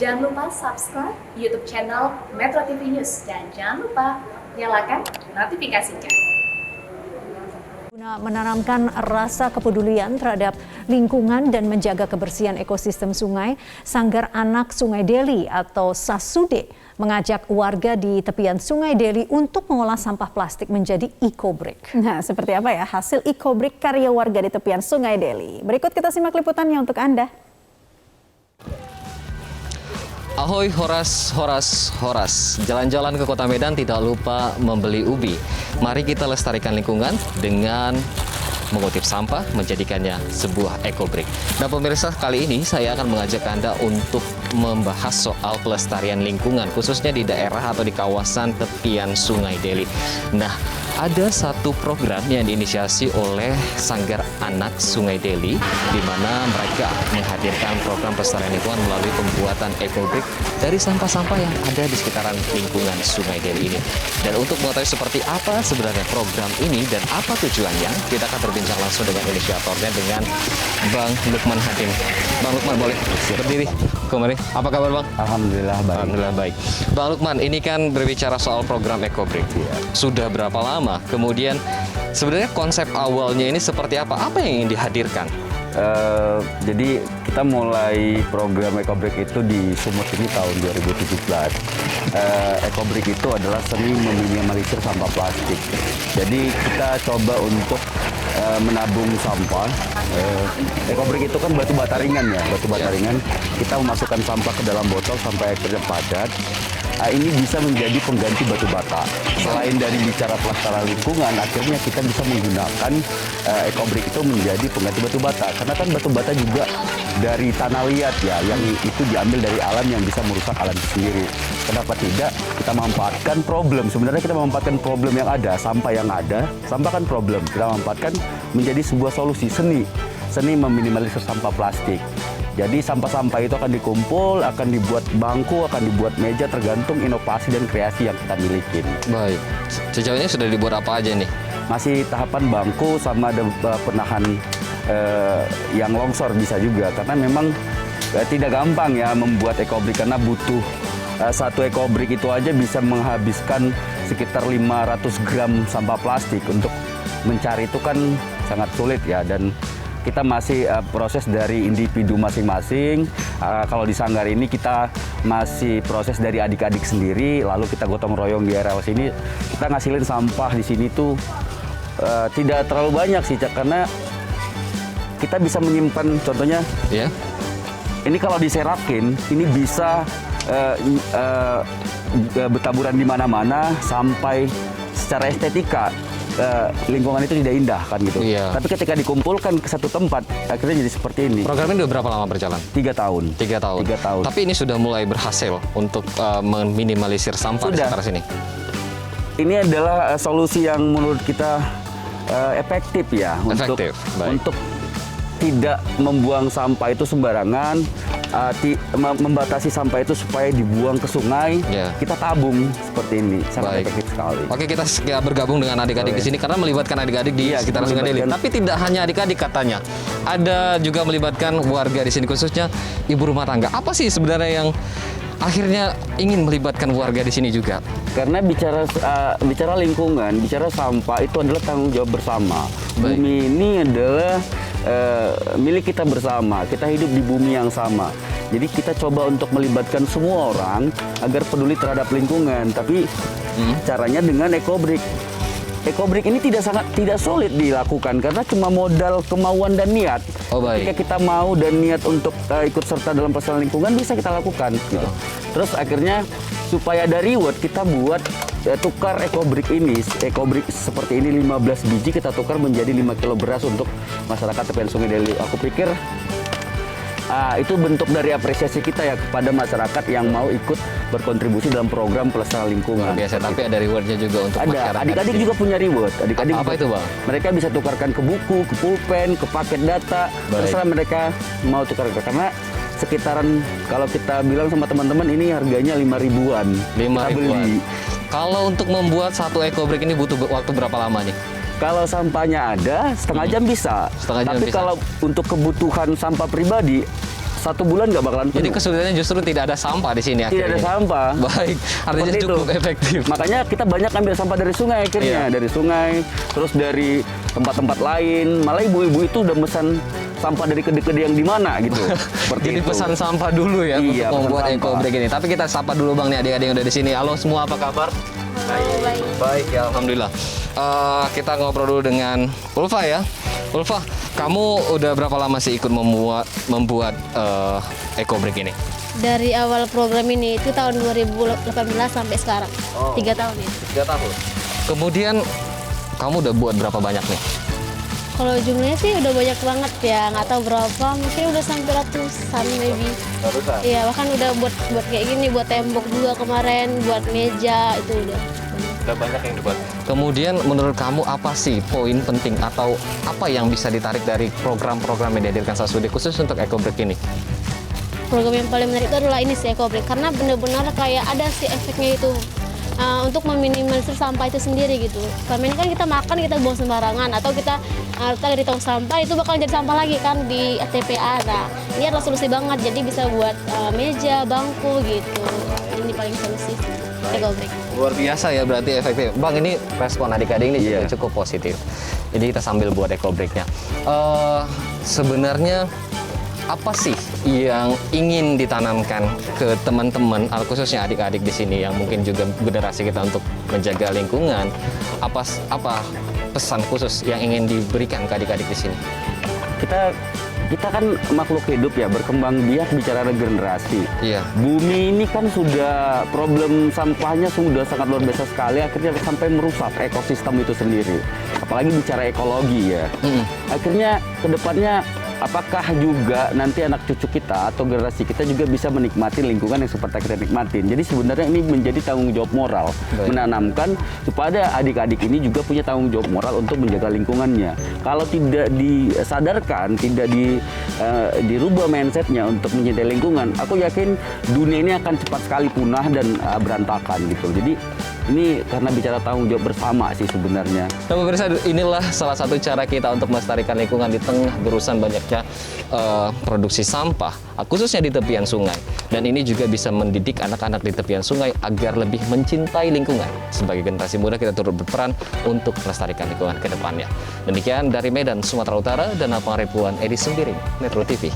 Jangan lupa subscribe YouTube channel Metro TV News dan jangan lupa nyalakan notifikasinya. Guna menanamkan rasa kepedulian terhadap lingkungan dan menjaga kebersihan ekosistem sungai, Sanggar Anak Sungai Deli atau SASUDE mengajak warga di tepian Sungai Deli untuk mengolah sampah plastik menjadi eco-brick. Nah, seperti apa ya hasil eco-brick karya warga di tepian Sungai Deli? Berikut kita simak liputannya untuk Anda. Ahoy Horas, Horas, Horas. Jalan-jalan ke Kota Medan tidak lupa membeli ubi. Mari kita lestarikan lingkungan dengan mengutip sampah, menjadikannya sebuah eco-brick. Nah pemirsa, kali ini saya akan mengajak Anda untuk membahas soal pelestarian lingkungan, khususnya di daerah atau di kawasan tepian Sungai Deli. Nah, ada satu program yang diinisiasi oleh Sanggar Anak Sungai Deli, di mana mereka menghadirkan program pelestarian lingkungan melalui pembuatan eco-brick dari sampah-sampah yang ada di sekitaran lingkungan Sungai Deli ini. Dan untuk mengetahui seperti apa sebenarnya program ini dan apa tujuannya, kita akan berbincang langsung dengan inisiatornya, dengan Bang Lukman Hakim. Bang Lukman, boleh berdiri kemarin. Apa kabar Bang? Alhamdulillah baik. Alhamdulillah baik. Bang Lukman, ini kan berbicara soal program eco-brick. Sudah berapa lama? Kemudian sebenarnya konsep awalnya ini seperti apa? Apa yang ingin dihadirkan? Jadi kita mulai program eco-brick itu di Sumut ini tahun 2017. Eco-brick itu adalah seni meminimalisir sampah plastik. Jadi kita coba untuk menabung sampah. Eco-brick itu kan batu bata ringan ya, batu bata ringan. Kita memasukkan sampah ke dalam botol sampai akhirnya padat. Ini bisa menjadi pengganti batu bata. Selain dari bicara pelestarian lingkungan, akhirnya kita bisa menggunakan eco-brick itu menjadi pengganti batu bata. Karena kan batu bata juga dari tanah liat ya, yang itu diambil dari alam yang bisa merusak alam itu sendiri. Kenapa tidak kita manfaatkan problem? Sebenarnya kita memanfaatkan problem yang ada, sampah yang ada. Sampah kan problem, kita manfaatkan menjadi sebuah solusi, seni meminimalisir sampah plastik. Jadi sampah-sampah itu akan dikumpul, akan dibuat bangku, akan dibuat meja, tergantung inovasi dan kreasi yang kita miliki. Baik, sejauh ini sudah dibuat apa aja nih? Masih tahapan bangku sama ada penahan yang longsor bisa juga. Karena memang tidak gampang ya membuat eco-brick, karena butuh satu eco-brick itu aja bisa menghabiskan sekitar 500 gram sampah plastik. Untuk mencari itu kan sangat sulit ya, dan kita masih proses dari individu masing-masing. Kalau di Sanggar ini kita masih proses dari adik-adik sendiri, lalu kita gotong royong di area sini. Kita ngasilin sampah di sini tuh tidak terlalu banyak sih, karena kita bisa menyimpan, contohnya ini kalau diserakin, ini bisa bertaburan di mana-mana sampai secara estetika. Lingkungan itu tidak indah kan gitu. Tapi ketika dikumpulkan ke satu tempat, akhirnya jadi seperti ini. Program ini udah berapa lama berjalan? 3 tahun. 3 tahun. 3 tahun. Tapi ini sudah mulai berhasil untuk meminimalisir sampah di sekitar sini. Ini adalah solusi yang menurut kita efektif ya, untuk tidak membuang sampah itu sembarangan. Membatasi sampah itu supaya dibuang ke sungai, kita tabung seperti ini, sangat efektif sekali. Oke, kita bergabung dengan adik-adik di sini karena melibatkan adik-adik di sekitar Sungai Deli. Tapi tidak hanya adik-adik katanya, ada juga melibatkan warga di sini, khususnya ibu rumah tangga. Apa sih sebenarnya yang akhirnya ingin melibatkan warga di sini juga? Karena bicara lingkungan, bicara sampah itu adalah tanggung jawab bersama. Bumi ini adalah milik kita bersama, kita hidup di bumi yang sama. Jadi kita coba untuk melibatkan semua orang agar peduli terhadap lingkungan, tapi caranya dengan eco-brick. Eco-brick ini tidak sulit dilakukan karena cuma modal kemauan dan niat. Jika kita mau dan niat untuk ikut serta dalam pelestarian lingkungan, bisa kita lakukan. Gitu. Terus akhirnya supaya ada reward, kita buat tukar eco-brick ini. Eco-brick seperti ini 15 biji kita tukar menjadi 5 kilo beras untuk masyarakat tepian Sungai Deli. Aku pikir itu bentuk dari apresiasi kita ya kepada masyarakat yang mau ikut berkontribusi dalam program pelestarian lingkungan. Biasa, tapi ada rewardnya juga untuk masyarakat. Adik-adik juga punya reward. Adik-adik apa itu Bang? Mereka bisa tukarkan ke buku, ke pulpen, ke paket data. Terserah mereka mau tukar, karena sekitaran, kalau kita bilang sama teman-teman, ini harganya 5 ribuan. 5 ribuan. Kalau untuk membuat satu eco-brick ini butuh waktu berapa lama nih? Kalau sampahnya ada, setengah jam bisa. Setengah jam Tapi bisa. kalau untuk kebutuhan sampah pribadi, 1 bulan nggak bakalan penuh. Jadi kesulitannya justru tidak ada sampah di sini tidak ada akhirnya. sampah. Baik, artinya Seperti cukup itu. efektif. Makanya kita banyak ambil sampah dari sungai akhirnya, Iya. dari sungai, terus dari tempat-tempat lain. Malah ibu-ibu itu udah pesan sampah dari kede-kede yang di mana gitu. Seperti Jadi itu. pesan sampah dulu ya Iya, untuk pesan membuat sampah. ekobrik ini. Tapi kita sapa dulu Bang nih adik-adik yang udah di sini. Halo semua, apa kabar? Baik. Baik ya, alhamdulillah. Kita ngobrol dulu dengan Ulfa ya. Ulfa, kamu udah berapa lama sih ikut membuat ekobrik ini? Dari awal program ini itu tahun 2018 sampai sekarang. 3 tahun ya. 3 tahun. Kemudian kamu udah buat berapa banyak nih? Kalau jumlahnya sih udah banyak banget ya, nggak tahu berapa, mungkin udah sampai ratusan maybe. Ratusan. Iya, bahkan udah buat kayak gini, buat tembok juga kemarin, buat meja itu udah. Udah banyak yang dibuat. Kemudian menurut kamu apa sih poin penting atau apa yang bisa ditarik dari program-program yang dihadirkan Sasudi khusus untuk ekobrik ini? Program yang paling menarik itu adalah ini sih ekobrik, karena benar-benar kayak ada sih efeknya itu. Untuk meminimalisir sampah itu sendiri gitu. Selama ini kan kita makan, kita buang sembarangan, atau kita letak di tong sampah, itu bakal jadi sampah lagi kan di TPA. Nah, ini adalah solusi banget, jadi bisa buat meja, bangku gitu. Ini paling solusi ekobrik. Luar biasa ya berarti efektif. Bang, ini respon adik-adik ini juga Iya. cukup positif. Jadi kita sambil buat ekobriknya. Sebenarnya apa sih yang ingin ditanamkan ke teman-teman, khususnya adik-adik di sini yang mungkin juga generasi kita untuk menjaga lingkungan? Apa pesan khusus yang ingin diberikan ke adik-adik di sini? Kita kan makhluk hidup ya, berkembang biak bicara regenerasi. Iya. Bumi ini kan sudah problem sampahnya sudah sangat luar biasa sekali, akhirnya sampai merusak ekosistem itu sendiri. Apalagi bicara ekologi ya. Akhirnya kedepannya apakah juga nanti anak cucu kita atau generasi kita juga bisa menikmati lingkungan yang seperti kita nikmatin. Jadi sebenarnya ini menjadi tanggung jawab moral. Baik. Menanamkan kepada adik-adik ini juga punya tanggung jawab moral untuk menjaga lingkungannya. Kalau tidak disadarkan, tidak dirubah mindsetnya untuk mencintai lingkungan, aku yakin dunia ini akan cepat sekali punah dan berantakan gitu. Jadi ini karena bicara tanggung jawab bersama sih sebenarnya. Nah, pemirsa, inilah salah satu cara kita untuk melestarikan lingkungan di tengah gerusan banyaknya produksi sampah, khususnya di tepian sungai. Dan ini juga bisa mendidik anak-anak di tepian sungai agar lebih mencintai lingkungan. Sebagai generasi muda, kita turut berperan untuk melestarikan lingkungan ke depannya. Demikian dari Medan, Sumatera Utara, dan Lapangan Ribuan, Edi Sembiring, Metro TV.